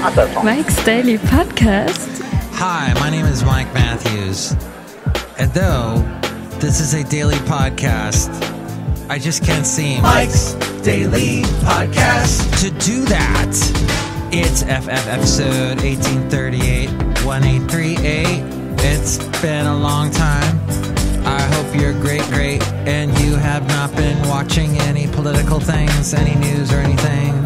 Mike's Daily Podcast. Hi, my name is Mike Matthews. And though this is a daily podcast, I just can't seem Mike's Daily Podcast to do that. It's FF episode 1838-1838. It's been a long time. I hope you're great, and you have not been watching any political things, any news or anything,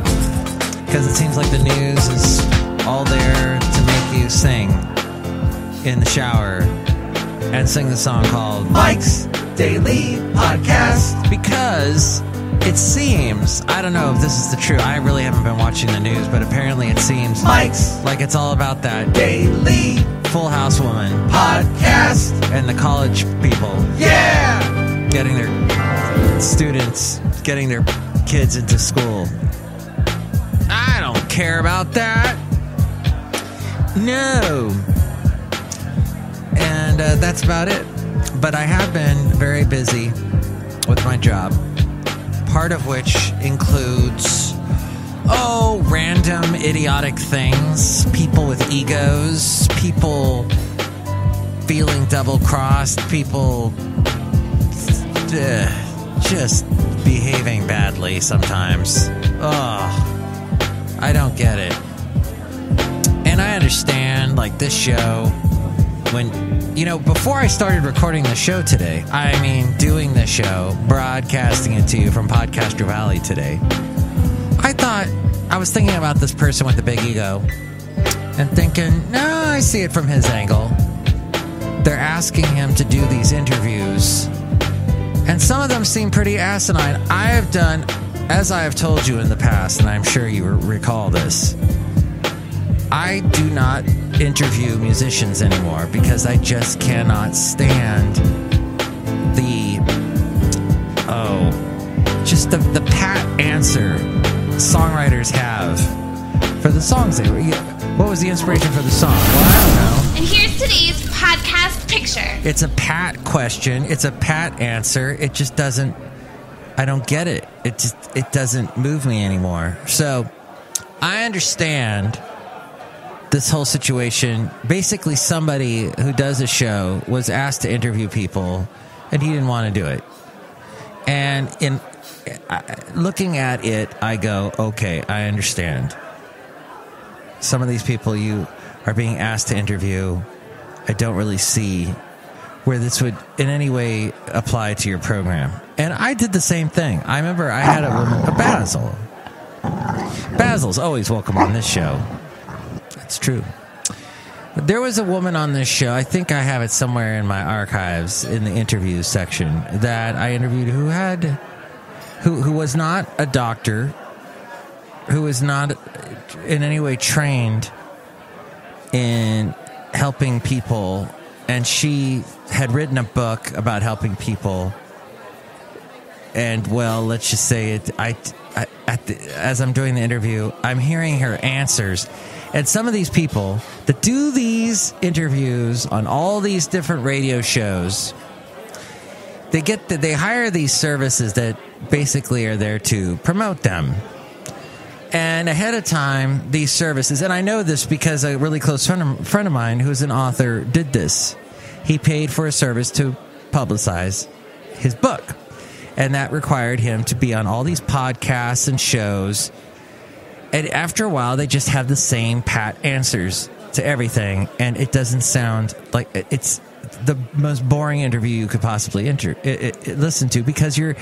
because it seems like the news is all there to make you sing in the shower and sing the song called Mike's Daily Podcast. Because it seems, I don't know if this is the truth, I really haven't been watching the news, but apparently it seems Mike's like it's all about that Daily Full House woman Podcast and the college people. Yeah! Getting their students, getting their kids into school. I don't care about that. No. And that's about it. But I have been very busy with my job. Part of which includes, random idiotic things. People with egos. People feeling double-crossed. People just behaving badly sometimes. I don't get it. And I understand, like, this show, when, before I started recording the show today, doing the show, broadcasting it to you from Podcaster Valley today, I was thinking about this person with the big ego and thinking, no, I see it from his angle. They're asking him to do these interviews, and some of them seem pretty asinine. I have done, as I have told you in the past, and I'm sure you recall this, I do not interview musicians anymore because I just cannot stand the pat answer songwriters have for the songs they were. What was the inspiration for the song? Well, I don't know. And here's today's podcast picture. It's a pat question. It's a pat answer. It just doesn't. I don't get it. It doesn't move me anymore. So I understand this whole situation. Basically, somebody who does a show was asked to interview people, and he didn't want to do it. And in looking at it, I go, okay, I understand. Some of these people you are being asked to interview, I don't really see where this would in any way apply to your program. And I did the same thing. I remember I had a woman, Basil. Basil's always welcome on this show. That's true. But there was a woman on this show, I think I have it somewhere in my archives in the interviews section, that I interviewed who was not a doctor, who was not in any way trained in helping people, and she had written a book about helping people. And, well, let's just say it. As I'm doing the interview, I'm hearing her answers. And some of these people that do these interviews on all these different radio shows, they hire these services that basically are there to promote them. And ahead of time, these services, and I know this because a really close friend of mine who's an author did this. He paid for a service to publicize his book. And that required him to be on all these podcasts and shows. And after a while, they just have the same pat answers to everything. And it doesn't sound like it's the most boring interview you could possibly listen to, because you're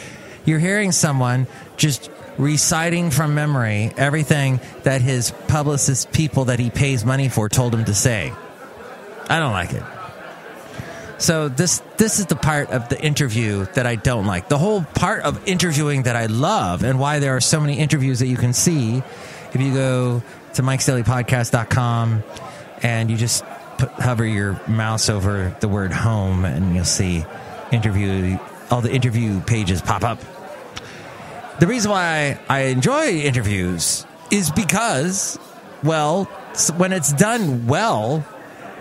hearing someone just reciting from memory everything that his publicist people that he pays money for told him to say. I don't like it. So this is the part of the interview that I don't like. The whole part of interviewing that I love, and why there are so many interviews that you can see if you go to MikesDailyPodcast.com and you just hover your mouse over the word home, and you'll see all the interview pages pop up. The reason why I enjoy interviews is because, well, when it's done well,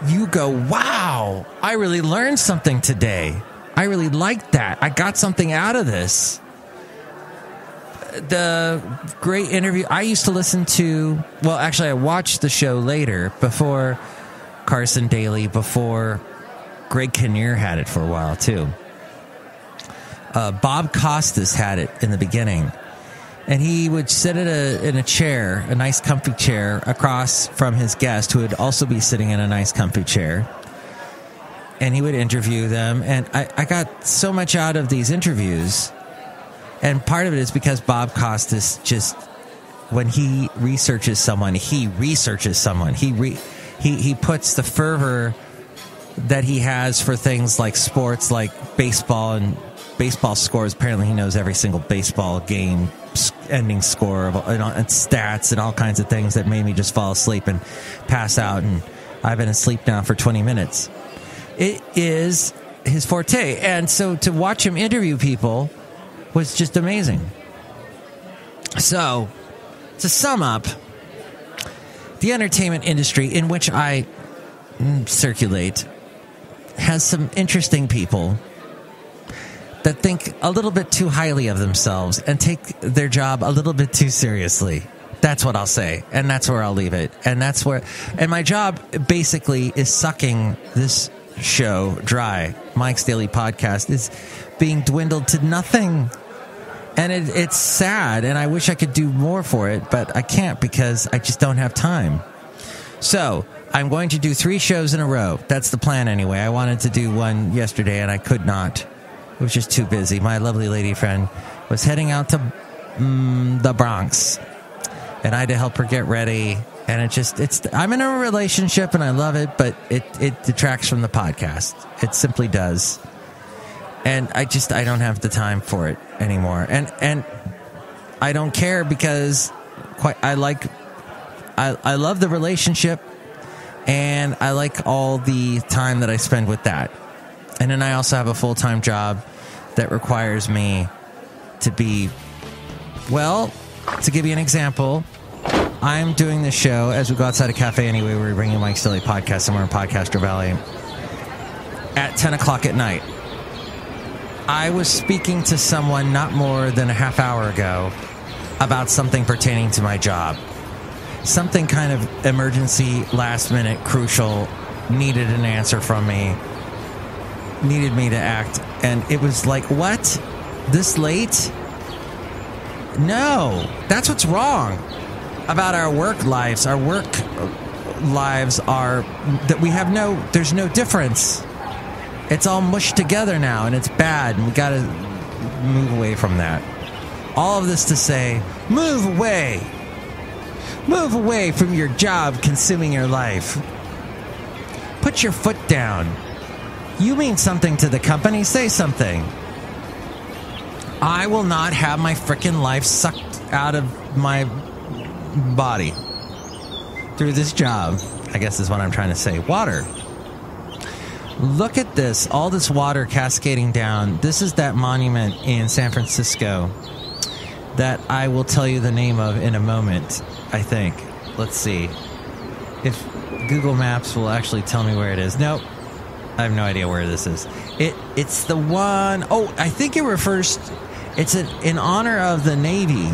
you go, wow, I really learned something today. I really liked that. I got something out of this. the great interview. I used to listen to, well, actually, I watched the show later, before Carson Daly, before Greg Kinnear had it for a while, too. Bob Costas had it in the beginning. And he would sit in a chair, a nice comfy chair, across from his guest, who would also be sitting in a nice comfy chair. And he would interview them. And I got so much out of these interviews. And part of it is because Bob Costas just, when he researches someone, he researches someone. He puts the fervor that he has for things like sports, like baseball and baseball scores. Apparently he knows every single baseball game ending score and stats and all kinds of things that made me just fall asleep and pass out. And I've been asleep now for 20 minutes. It is his forte. And so to watch him interview people was just amazing. So, to sum up, the entertainment industry in which I circulate has some interesting people that think a little bit too highly of themselves and take their job a little bit too seriously. That's what I'll say, and that's where I'll leave it. And my job basically is sucking this show dry. Mike's Daily Podcast is being dwindled to nothing. And it's sad, and I wish I could do more for it, but I can't because I just don't have time. So, I'm going to do 3 shows in a row. That's the plan anyway. I wanted to do one yesterday, and I could not. It was just too busy. My lovely lady friend was heading out to the Bronx, and I had to help her get ready. And I'm in a relationship, and I love it, but it detracts from the podcast. It simply does. And I don't have the time for it anymore. And I don't care because I love the relationship, and I like all the time that I spend with that. And then I also have a full-time job that requires me to be, well, to give you an example, I'm doing this show as we go outside a cafe anyway. We're bringing Mike's Daily Podcast somewhere in Podcaster Valley at 10 o'clock at night. I was speaking to someone not more than a half hour ago about something pertaining to my job. Something kind of emergency, last minute, crucial, needed an answer from me, needed me to act. And it was like, what? This late? No, that's what's wrong about our work lives. Our work lives are that we have there's no difference. It's all mushed together now, and it's bad, and we got to move away from that. All of this to say, move away. Move away from your job consuming your life. Put your foot down. You mean something to the company? Say something. I will not have my frickin' life sucked out of my body through this job, I guess is what I'm trying to say. Water. Look at this, all this water cascading down. This is that monument in San Francisco that I will tell you the name of in a moment, I think. Let's see. If Google Maps will actually tell me where it is. Nope. I have no idea where this is. It's the one, I think it refers, it's in honor of the Navy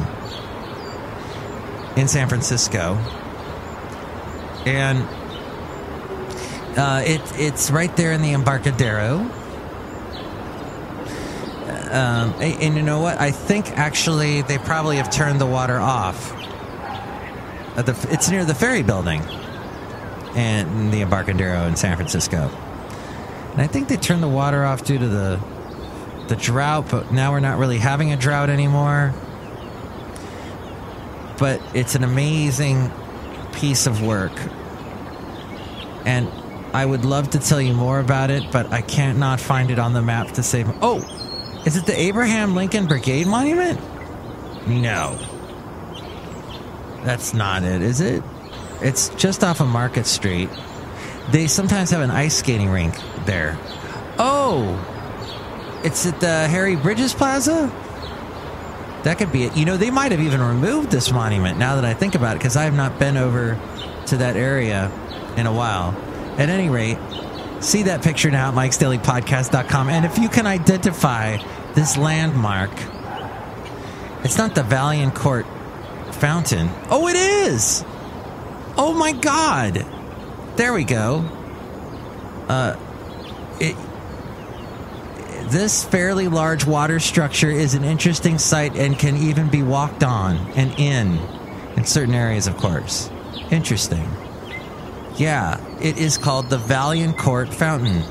in San Francisco. And it's right there in the Embarcadero. And you know what? I think actually they probably have turned the water off. It's near the ferry building and the Embarcadero in San Francisco. And I think they turned the water off due to the drought, but now we're not really having a drought anymore. But it's an amazing piece of work. And I would love to tell you more about it, but I can't not find it on the map to save. Is it the Abraham Lincoln Brigade Monument? No. That's not it, is it? It's just off of Market Street. They sometimes have an ice skating rink there. It's at the Harry Bridges Plaza? That could be it. You know, they might have even removed this monument now that I think about it, because I have not been over to that area in a while. At any rate, see that picture now at MikesDailyPodcast.com. And if you can identify this landmark, It's not the Valiant Court fountain. Oh, it is! Oh my God! There we go. This fairly large water structure is an interesting sight and can even be walked on and in certain areas, of course. Interesting. Yeah, it is called the Valiant Court Fountain.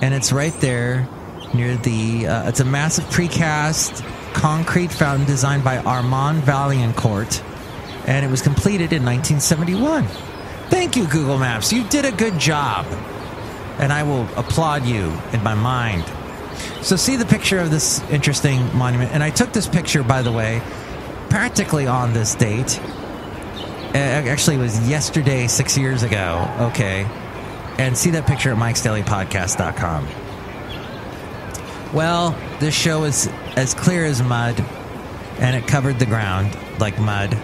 And it's right there near the... it's a massive precast concrete fountain designed by Armand Vaillancourt, and it was completed in 1971. Thank you, Google Maps. You did a good job. And I will applaud you in my mind. So see the picture of this interesting monument. And I took this picture, by the way, practically on this date. Actually, it was yesterday, 6 years ago. Okay. And see that picture at MikesDailyPodcast.com. Well, this show is as clear as mud, and it covered the ground like mud.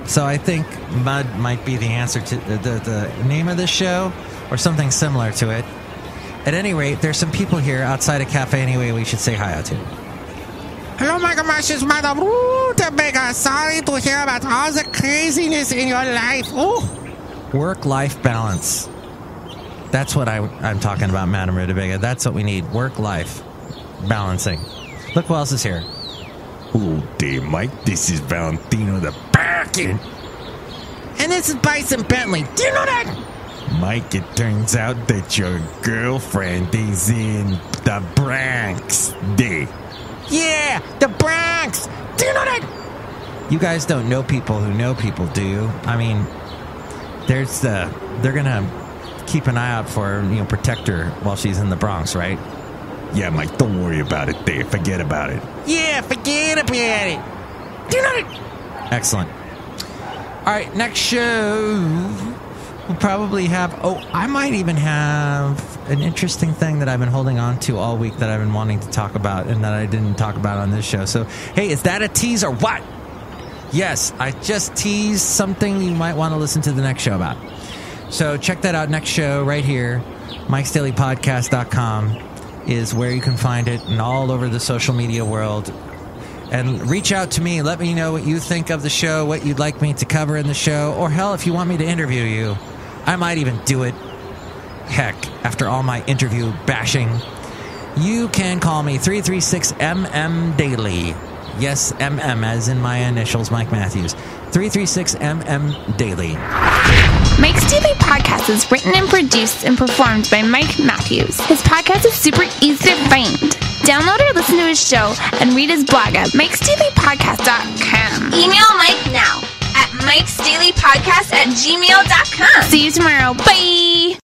So I think mud might be the answer to the name of this show, or something similar to it. At any rate, there's some people here outside a cafe anyway we should say hi to. Hello, my gosh, it's Madame Rootabega. Sorry to hear about all the craziness in your life. Oh, work-life balance. That's what I'm talking about, Madame Rootabega. That's what we need. Work-life balancing. Look who else is here. Hello there, Mike. This is Valentino the Barking. And this is Bison Bentley. Do you know that? Mike, it turns out that your girlfriend is in the Bronx. Yeah, the Bronx. Do you know that? You guys don't know people who know people, do you? I mean, they're gonna keep an eye out for her, protect her while she's in the Bronx, right? Yeah, Mike, don't worry about it there. Forget about it. Yeah, forget about it. Do you know that? Excellent. All right, next show. We'll probably have... Oh, I might even have an interesting thing that I've been holding on to all week that I've been wanting to talk about and that I didn't talk about on this show. So, hey, is that a tease or what? Yes, I just teased something you might want to listen to the next show about. So check that out. Next show right here. MikesDailyPodcast.com is where you can find it, and all over the social media world. And reach out to me. Let me know what you think of the show, what you'd like me to cover in the show, or hell, if you want me to interview you, I might even do it. Heck, after all my interview bashing, you can call me 336-MM Daily. Yes, MM, as in my initials, Mike Matthews. 336-MM Daily. Mike's Daily Podcast is written and produced and performed by Mike Matthews. His podcast is super easy to find. Download or listen to his show and read his blog at MikesDailyPodcast.com. Email Mike now at MikesDailyPodcast@gmail.com. See you tomorrow. Bye!